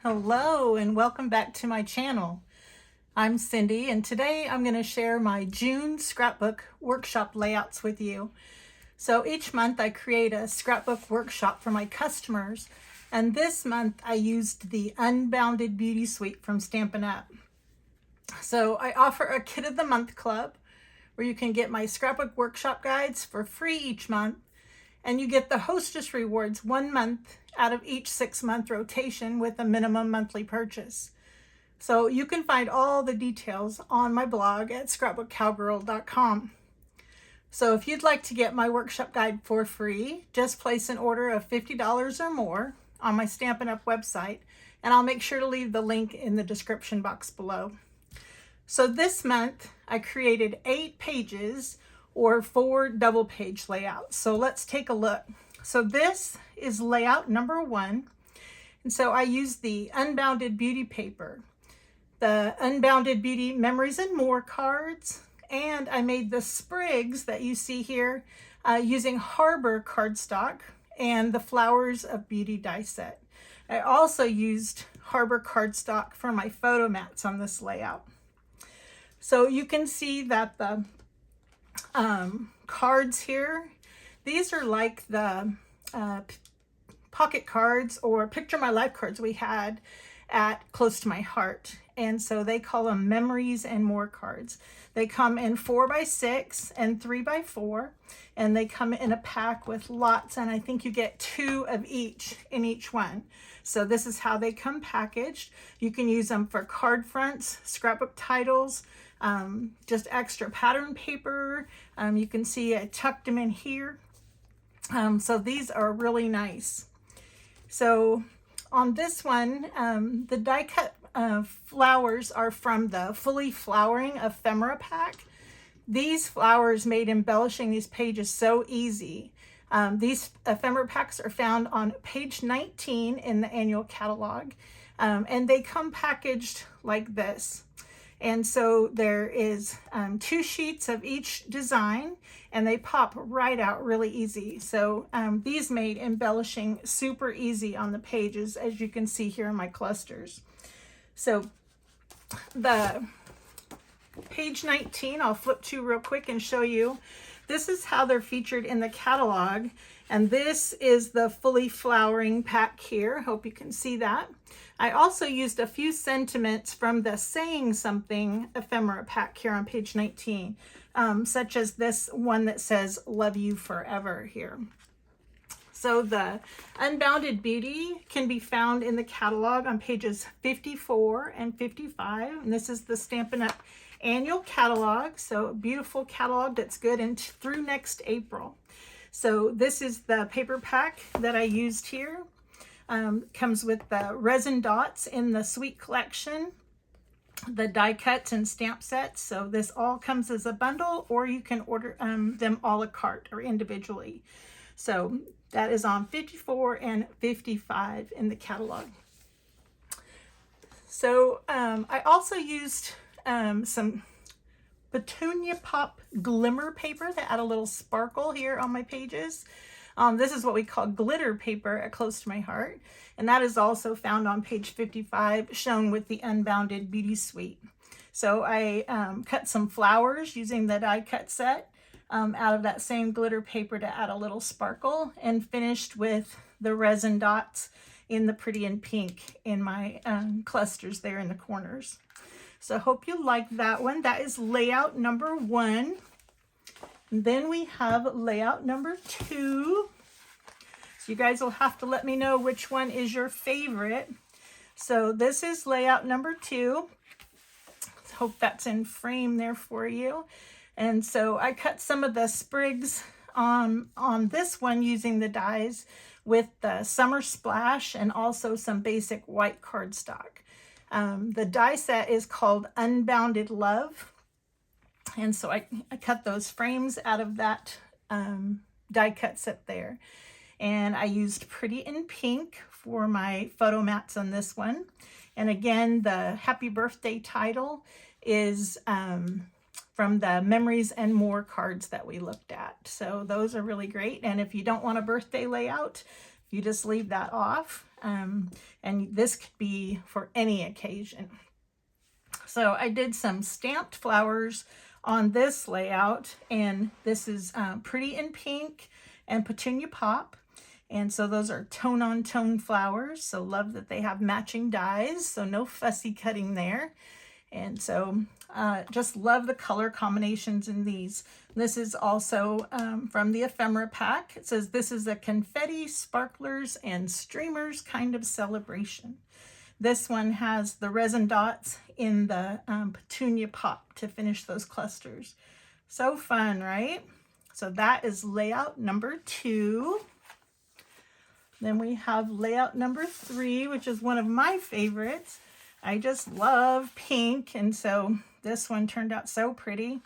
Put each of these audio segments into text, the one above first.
Hello and welcome back to my channel. I'm Cindy and today I'm going to share my June scrapbook workshop layouts with you. So each month I create a scrapbook workshop for my customers, and this month I used the Unbounded Beauty Suite from Stampin Up. So I offer a Kit of the Month club where you can get my scrapbook workshop guides for free each month, and you get the hostess rewards 1 month out of each 6-month rotation with a minimum monthly purchase. So you can find all the details on my blog at scrapbookcowgirl.com. So if you'd like to get my workshop guide for free, just place an order of $50 or more on my Stampin' Up website, and I'll make sure to leave the link in the description box below. So this month I created 8 pages or 4 double page layouts. So let's take a look. So this is layout number 1. And so I used the Unbounded Beauty paper, the Unbounded Beauty Memories and More cards, and I made the sprigs that you see here using Harbour Cardstock and the Flowers of Beauty die set. I also used Harbour Cardstock for my photo mats on this layout. So you can see that the cards here, these are like the pocket cards or Picture My Life cards we had at Close to My Heart. And so they call them Memories and More cards. They come in 4x6 and 3x4, and they come in a pack with lots, and I think you get 2 of each in each one. So this is how they come packaged. You can use them for card fronts, scrapbook titles, just extra pattern paper. You can see I tucked them in here. So these are really nice. So on this one, the die cut flowers are from the Fully Flowering Ephemera pack. These flowers made embellishing these pages so easy. These ephemera packs are found on page 19 in the annual catalog, and they come packaged like this. And so there is 2 sheets of each design, and they pop right out really easy. So these made embellishing super easy on the pages, as you can see here in my clusters. So the page 19, I'll flip to real quick and show you. This is how they're featured in the catalog. And this is the Fully Flowering pack here. Hope you can see that. I also used a few sentiments from the Saying Something ephemera pack here on page 19, such as this one that says, Love You Forever here. So the Unbounded Beauty can be found in the catalog on pages 54 and 55. And this is the Stampin' Up annual catalog. So a beautiful catalog that's good through next April. So this is the paper pack that I used here. Comes with the resin dots in the Sweet collection, the die cuts and stamp sets. So this all comes as a bundle, or you can order them a la carte or individually. So that is on 54 and 55 in the catalog. So I also used some Petunia Pop Glimmer paper that add a little sparkle here on my pages. This is what we call glitter paper at Close to My Heart, and that is also found on page 55, shown with the Unbounded Beauty Suite. So I cut some flowers using the die cut set out of that same glitter paper to add a little sparkle, and finished with the resin dots in the Pretty in Pink in my clusters there in the corners. So I hope you like that one. That is layout number 1. Then we have layout number 2. So you guys will have to let me know which one is your favorite. So this is layout number 2. Hope that's in frame there for you. And so I cut some of the sprigs on this one using the dies with the Summer Splash and also some basic white cardstock. The die set is called Unbounded Love. And so I cut those frames out of that die cut set there. And I used Pretty in Pink for my photo mats on this one. And again, the Happy Birthday title is from the Memories and More cards that we looked at. So those are really great. And if you don't want a birthday layout, you just leave that off. and this could be for any occasion. So I did some stamped flowers on this layout, and this is Pretty in Pink and Petunia Pop. And so those are tone-on-tone flowers. So love that they have matching dies, so no fussy cutting there. And so just love the color combinations in these. This is also from the Ephemera pack. It says this is a confetti, sparklers, and streamers kind of celebration. This one has the resin dots in the Petunia Pop to finish those clusters. So fun, right? So that is layout number 2. Then we have layout number 3, which is one of my favorites. I just love pink, and so this one turned out so pretty.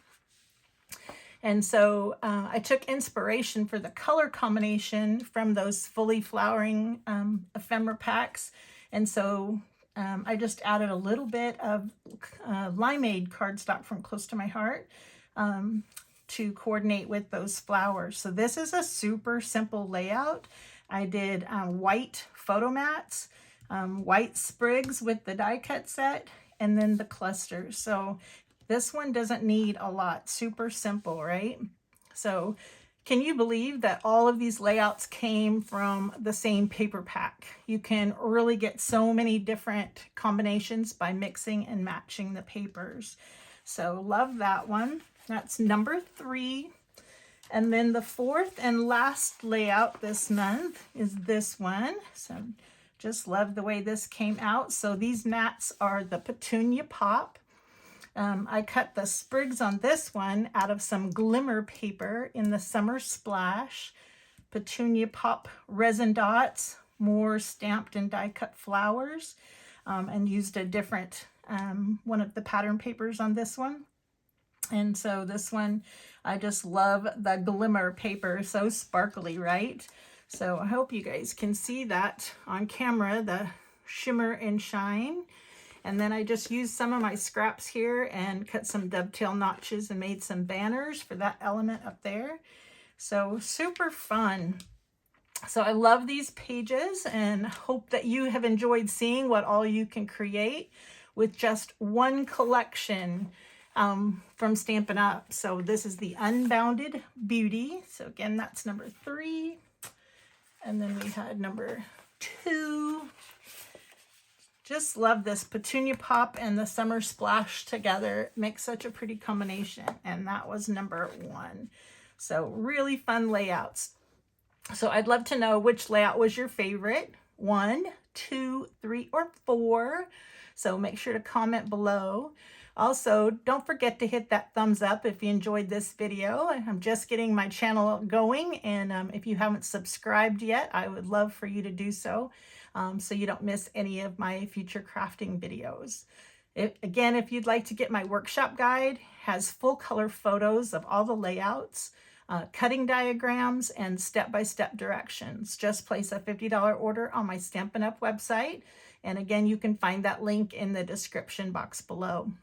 And so I took inspiration for the color combination from those fully flowering ephemera packs. And so I just added a little bit of Limeade cardstock from Close to My Heart to coordinate with those flowers. So this is a super simple layout. I did white photo mats, white sprigs with the die cut set, and then the clusters. So this one doesn't need a lot, super simple, right? So can you believe that all of these layouts came from the same paper pack? You can really get so many different combinations by mixing and matching the papers. So love that one. That's number 3. And then the 4th and last layout this month is this one. So just love the way this came out. So these mats are the Petunia Pop. I cut the sprigs on this one out of some glimmer paper in the Summer Splash. Petunia Pop resin dots, more stamped and die cut flowers, and used a different one of the pattern papers on this one. And so this one, I just love the glimmer paper, so sparkly, right? So I hope you guys can see that on camera, the shimmer and shine. And then I just used some of my scraps here and cut some dovetail notches and made some banners for that element up there. So super fun. So I love these pages and hope that you have enjoyed seeing what all you can create with just one collection from Stampin' Up. So this is the Unbounded Beauty. So again, that's number 3. And then we had number 2. Just love this Petunia Pop and the Summer Splash together. It makes such a pretty combination. And that was number 1. So really fun layouts. So I'd love to know which layout was your favorite. 1, 2, 3, or 4. So make sure to comment below. Also, don't forget to hit that thumbs up if you enjoyed this video. I'm just getting my channel going, and if you haven't subscribed yet, I would love for you to do so, so you don't miss any of my future crafting videos. Again, if you'd like to get my workshop guide, it has full color photos of all the layouts, cutting diagrams, and step-by-step directions. Just place a $50 order on my Stampin' Up website, and again, you can find that link in the description box below.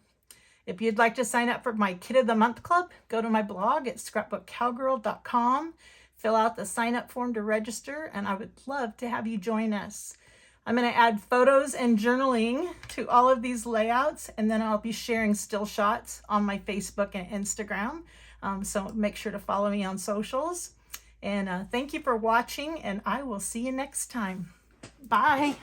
If you'd like to sign up for my Kit of the Month Club, go to my blog at scrapbookcowgirl.com, fill out the sign-up form to register, and I would love to have you join us. I'm going to add photos and journaling to all of these layouts, and then I'll be sharing still shots on my Facebook and Instagram, so make sure to follow me on socials. And thank you for watching, and I will see you next time. Bye!